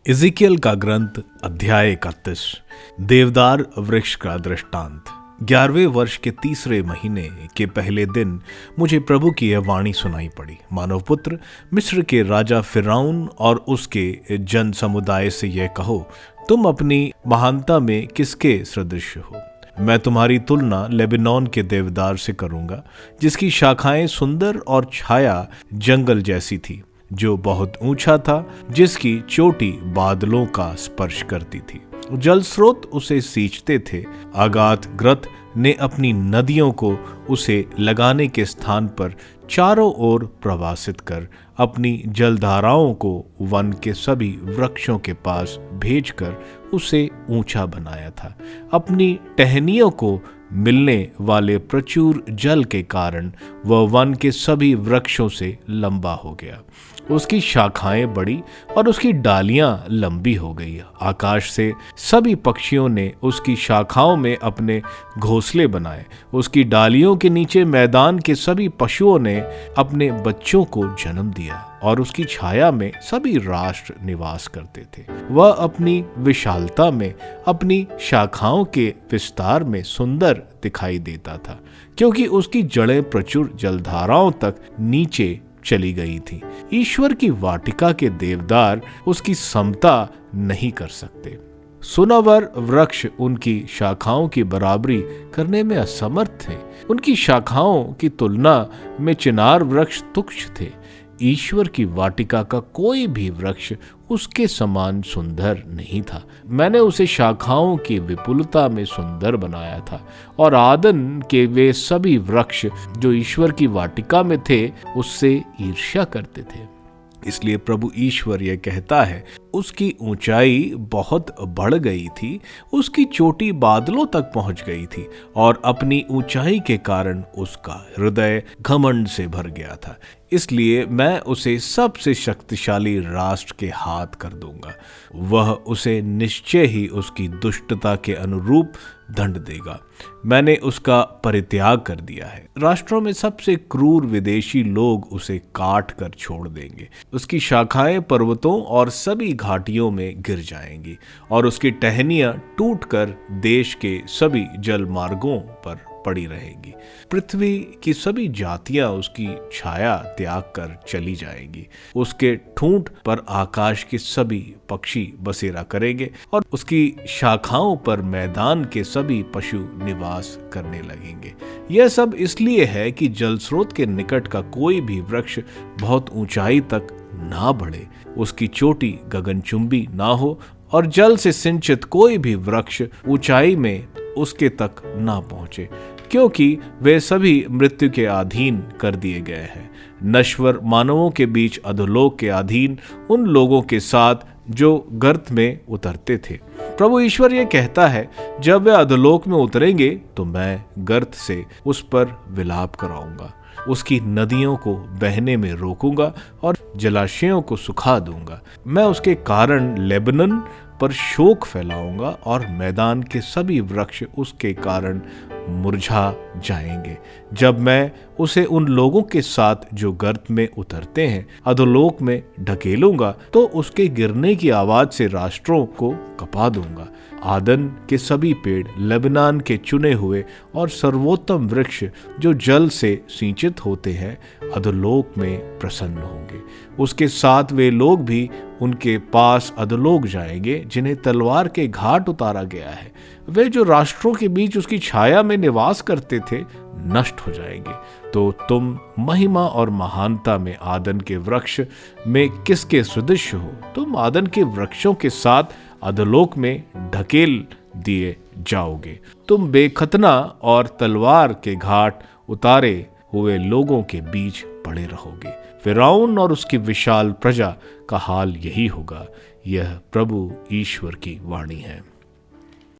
इज़िकियल का ग्रंथ अध्याय 31। देवदार वृक्ष का दृष्टांत। 11वें वर्ष के तीसरे महीने के पहले दिन मुझे प्रभु की यह वाणी सुनाई पड़ी। मानव पुत्र, मिस्र के राजा फिरौन और उसके जन समुदाय से यह कहो, तुम अपनी महानता में किसके सदृश हो? मैं तुम्हारी तुलना लेबनोन के देवदार से करूंगा, जिसकी शाखाएं सुंदर और छाया जंगल जैसी थी, जो बहुत ऊंचा था, जिसकी चोटी बादलों का स्पर्श करती थी। जल स्रोत उसे सींचते थे। आगात ग्रत ने अपनी नदियों को उसे लगाने के स्थान पर चारों ओर प्रवासित कर अपनी जलधाराओं को वन के सभी वृक्षों के पास भेजकर उसे ऊंचा बनाया था। अपनी टहनियों को मिलने वाले प्रचुर जल के कारण वह वन के सभी वृक्षों से लंबा हो गया। उसकी शाखाएं बड़ी और उसकी डालियां लंबी हो गई। आकाश से सभी पक्षियों ने उसकी शाखाओं में अपने घोंसले बनाए। उसकी डालियों के नीचे मैदान के सभी पशुओं ने अपने बच्चों को जन्म दिया और उसकी छाया में सभी राष्ट्र निवास करते थे। वह अपनी विशालता में, अपनी शाखाओं के विस्तार में सुंदर दिखाई देता था, क्योंकि उसकी जड़ें प्रचुर जलधाराओं तक नीचे चली गई थी। ईश्वर की वाटिका के देवदार उसकी समता नहीं कर सकते। सुनावर वृक्ष उनकी शाखाओं की बराबरी करने में असमर्थ थे। उनकी शाखाओं की तुलना में चिनार वृक्ष तुच्छ थे। ईश्वर की वाटिका का कोई भी वृक्ष उसके समान सुंदर नहीं था। मैंने उसे शाखाओं की विपुलता में सुंदर बनाया था, और आदन के वे सभी वृक्ष जो ईश्वर की वाटिका में थे उससे ईर्ष्या करते थे। इसलिए प्रभु ईश्वर यह कहता है, उसकी ऊंचाई बहुत बढ़ गई थी, उसकी चोटी बादलों तक पहुंच गई थी, और अपनी ऊंचाई के कारण उसका हृदय घमंड से भर गया था। इसलिए मैं उसे सबसे शक्तिशाली राष्ट्र के हाथ कर दूंगा। वह उसे निश्चय ही उसकी दुष्टता के अनुरूप दंड देगा। मैंने उसका परित्याग कर दिया है। राष्ट्रों में सबसे क्रूर विदेशी लोग उसे काट कर छोड़ देंगे। उसकी शाखाएं पर्वतों और सभी घाटियों में गिर जाएंगी, और उसकी टहनियां टूटकर देश के सभी जल मार्गों पर पड़ी रहेगी। पृथ्वी की सभी जातियां उसकी छाया त्याग कर चली जाएंगी। उसके ठूंठ पर आकाश के सभी पक्षी बसेरा करेंगे, और उसकी शाखाओं पर मैदान के सभी पशु निवास करने लगेंगे। यह सब इसलिए है कि जल स्रोत के निकट का कोई भी वृक्ष बहुत ऊंचाई तक ना बढ़े, उसकी चोटी गगनचुंबी ना हो, और जल से सिंचित कोई भी वृक्ष ऊंचाई में उसके तक ना पहुंचे, क्योंकि वे सभी मृत्यु के अधीन कर दिए गए हैं। नश्वर मानवों के बीच अधोलोक के अधीन उन लोगों के साथ जो गर्त में उतरते थे। प्रभु ईश्वर ये कहता है, जब वे अधोलोक में उतरेंगे तो मैं गर्त से उस पर विलाप कराऊंगा, उसकी नदियों को बहने में रोकूंगा और जलाशयों को सुखा दूंगा। मैं उसके कारण लेबनन पर शोक फैलाऊंगा, और मैदान के सभी वृक्ष उसके कारण मुरझा जाएंगे। जब मैं उसे उन लोगों के साथ जो गर्त में उतरते हैं अधोलोक में ढकेलूंगा, तो उसके गिरने की आवाज से राष्ट्रों को कपा दूंगा। आदन के सभी पेड़, लेबनान के चुने हुए और सर्वोत्तम वृक्ष जो जल से सिंचित होते हैं, अधोलोक में प्रसन्न होंगे। उसके साथ वे लोग भी उनके पास अधोलोक जाएंगे जिन्हें तलवार के घाट उतारा गया है। वे जो राष्ट्रों के बीच उसकी छाया में निवास करते थे नष्ट हो जाएंगे। तो तुम महिमा और महानता में आदन के वृक्ष में किसके सदृश हो? तुम आदन के वृक्षों के साथ अधोलोक में ढकेल दिए जाओगे। तुम बेखतना और तलवार के घाट उतारे हुए लोगों के बीच पड़े रहोगे। फिरौन और उसकी विशाल प्रजा का हाल यही होगा। यह प्रभु ईश्वर की वाणी है।